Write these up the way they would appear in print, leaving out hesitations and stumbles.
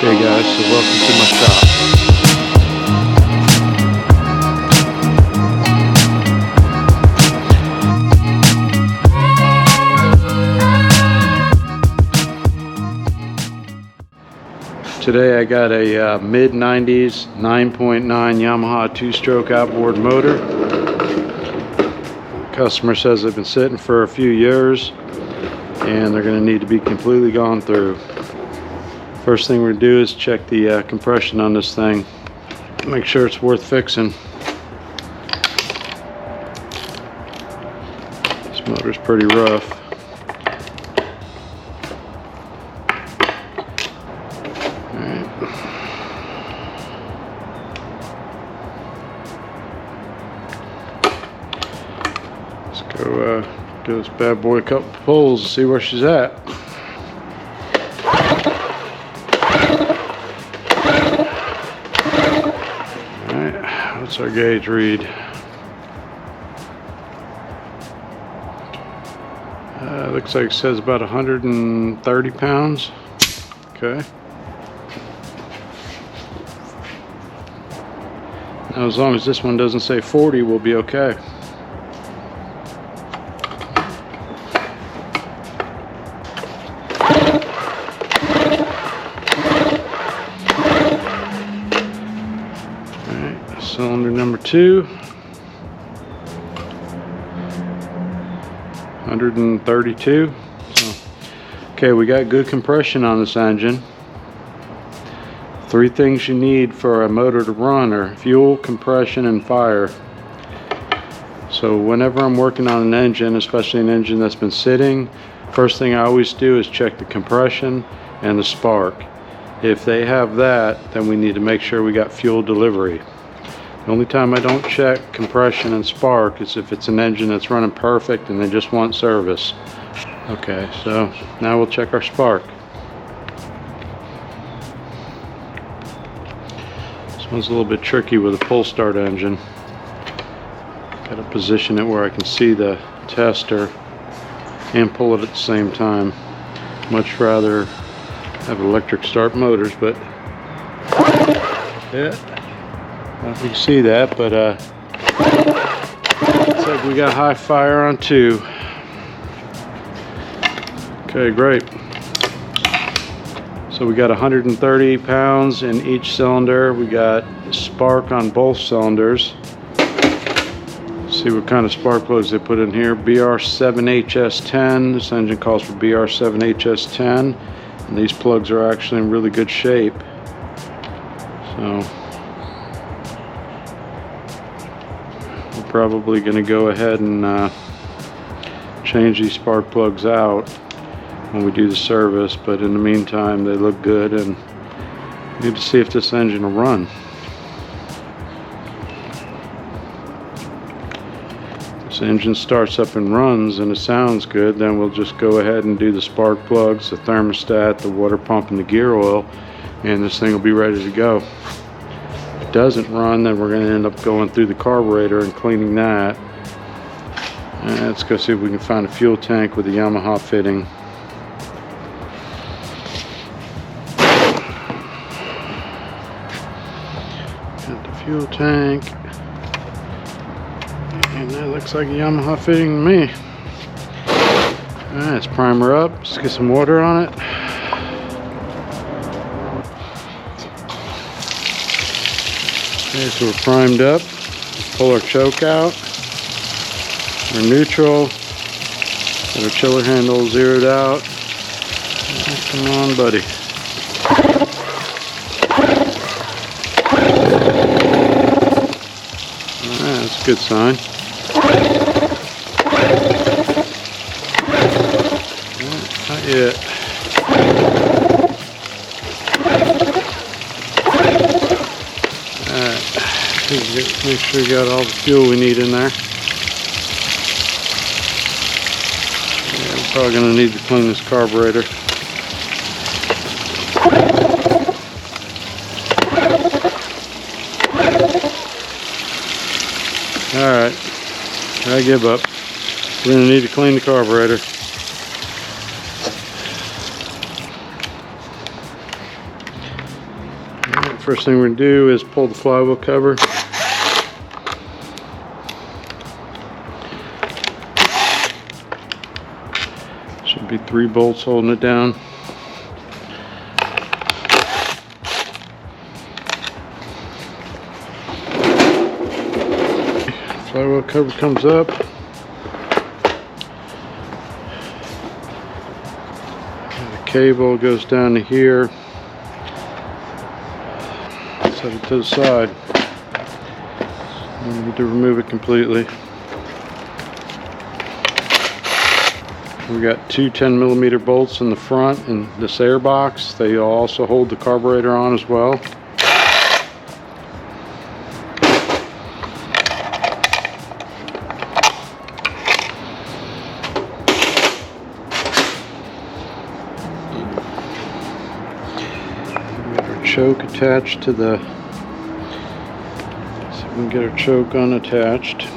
Okay guys, so welcome to my shop. Today I got a mid-90s 9.9 Yamaha 2-stroke outboard motor. Customer says they've been sitting for a few years and they're going to need to be completely gone through. First thing we're going to do is check the compression on this thing. Make sure it's worth fixing. This motor's pretty rough. Alright. Let's go give this bad boy a couple pulls and see where she's at. What's our gauge read? Looks like it says about 130 pounds. Okay. Now as long as this one doesn't say 40, we'll be okay. Cylinder number 2, 132. So, okay, we got good compression on this engine. 3 things you need for a motor to run are fuel, compression, and fire. So whenever I'm working on an engine, especially an engine that's been sitting, first thing I always do is check the compression and the spark. If they have that, then we need to make sure we got fuel delivery. The only time I don't check compression and spark is if it's an engine that's running perfect and they just want service. Okay, so now we'll check our spark. This one's a little bit tricky with a pull start engine. Got to position it where I can see the tester and pull it at the same time. Much rather have electric start motors, but yeah. I don't know if you can see that, but looks like we got high fire on 2. Okay, great. So we got 130 pounds in each cylinder. We got spark on both cylinders. Let's see what kind of spark plugs they put in here. BR7HS10. This engine calls for BR7HS10, and these plugs are actually in really good shape. So probably going to go ahead and change these spark plugs out when we do the service, but in the meantime they look good and we need to see if this engine will run. If this engine starts up and runs and it sounds good, then we'll just go ahead and do the spark plugs, the thermostat, the water pump, and the gear oil, and this thing will be ready to go. Doesn't run, then we're going to end up going through the carburetor and cleaning that. And let's go see if we can find a fuel tank with a Yamaha fitting. Got the fuel tank, and that looks like a Yamaha fitting to me. Alright, let's prime her up. Let's get some water on it. Okay, so we're primed up. Let's pull our choke out. We're neutral. Got our chiller handle zeroed out. Come on, buddy. Alright, that's a good sign. Not yet. Make sure we got all the fuel we need in there. Yeah, we're probably going to need to clean this carburetor. Alright, I give up. We're going to need to clean the carburetor. First thing we're going to do is pull the flywheel cover. Should be 3 bolts holding it down. Flywheel cover comes up. The cable goes down to here. Set it to the side. I need to remove it completely. We got 2 10mm bolts in the front and this air box. They also hold the carburetor on as well. We got our choke attached to the. So we can get our choke unattached.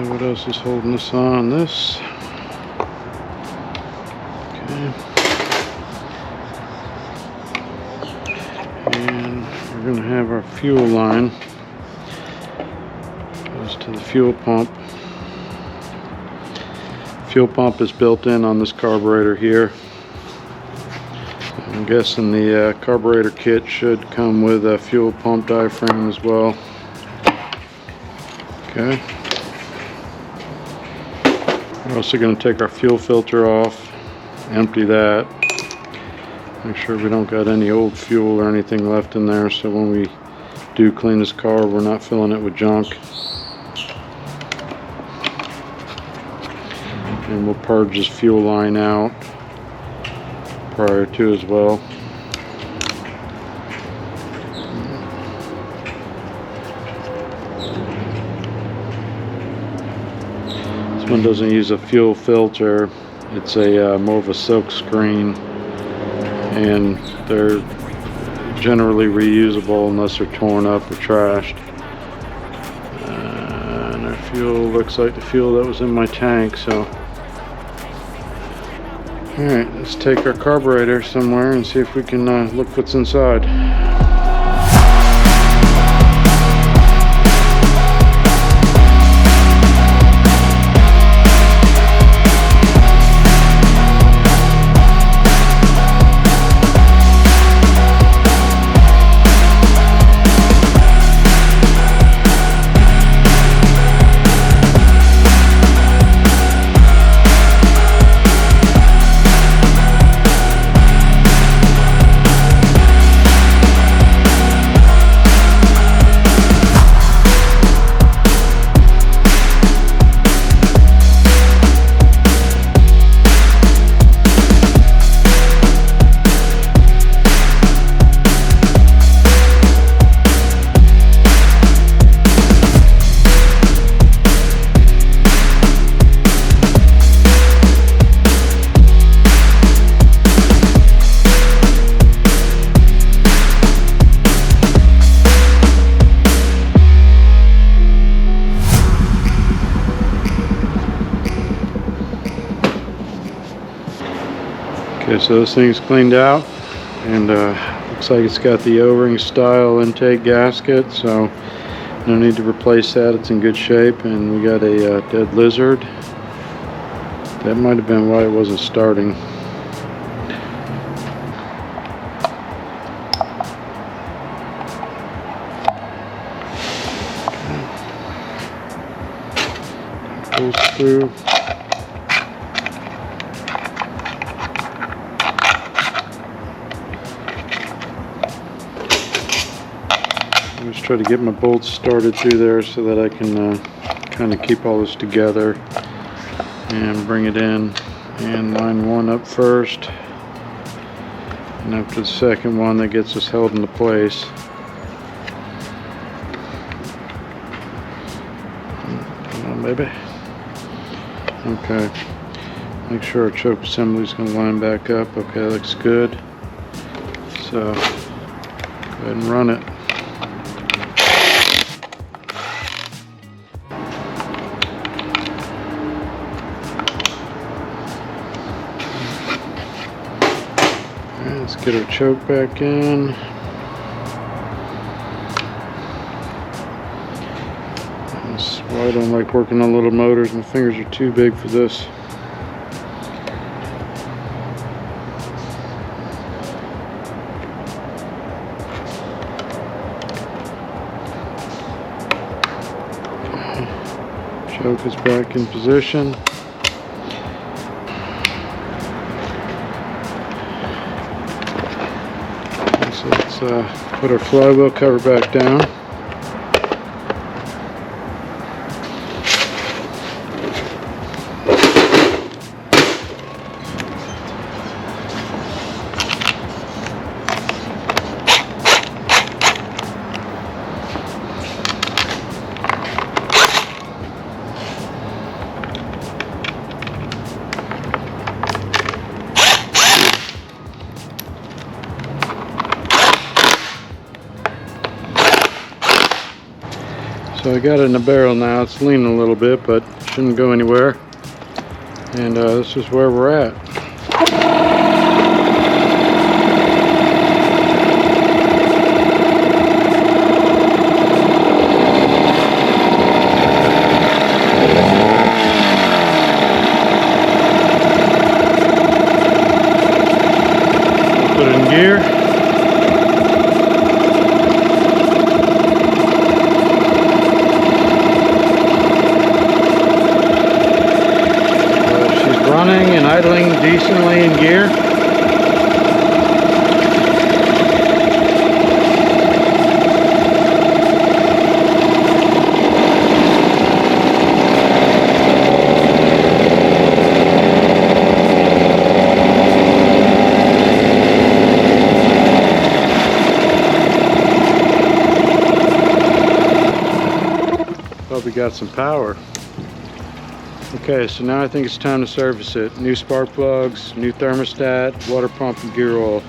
What else is holding us on this? Okay. And we're going to have our fuel line. Goes to the fuel pump. Fuel pump is built in on this carburetor here. I'm guessing the carburetor kit should come with a fuel pump diaphragm as well. Okay. We're also going to take our fuel filter off, empty that, make sure we don't got any old fuel or anything left in there, so when we do clean this car we're not filling it with junk. And we'll purge this fuel line out prior to as well. This one doesn't use a fuel filter. It's a more of a silk screen, and they're generally reusable unless they're torn up or trashed. And our fuel looks like the fuel that was in my tank. So alright, let's take our carburetor somewhere and see if we can look what's inside. Okay, so this thing's cleaned out, and looks like it's got the O-ring style intake gasket, so no need to replace that. It's in good shape. And we got a dead lizard. That might have been why it wasn't starting. Okay. Pulls through. Just try to get my bolts started through there so that I can kind of keep all this together and bring it in, and line one up first, and after the second one that gets us held into place. Come on, baby. Okay, make sure our choke assembly is going to line back up. Okay, that looks good. So go ahead and run it. Get our choke back in. That's why I don't like working on little motors. My fingers are too big for this. Choke is back in position. So let's put our flywheel cover back down. So I got it in the barrel now. It's leaning a little bit, but shouldn't go anywhere. And this is where we're at. Put it in gear. Running and idling decently in gear. Probably got some power. Okay, so now I think it's time to service it. New spark plugs, new thermostat, water pump, and gear oil.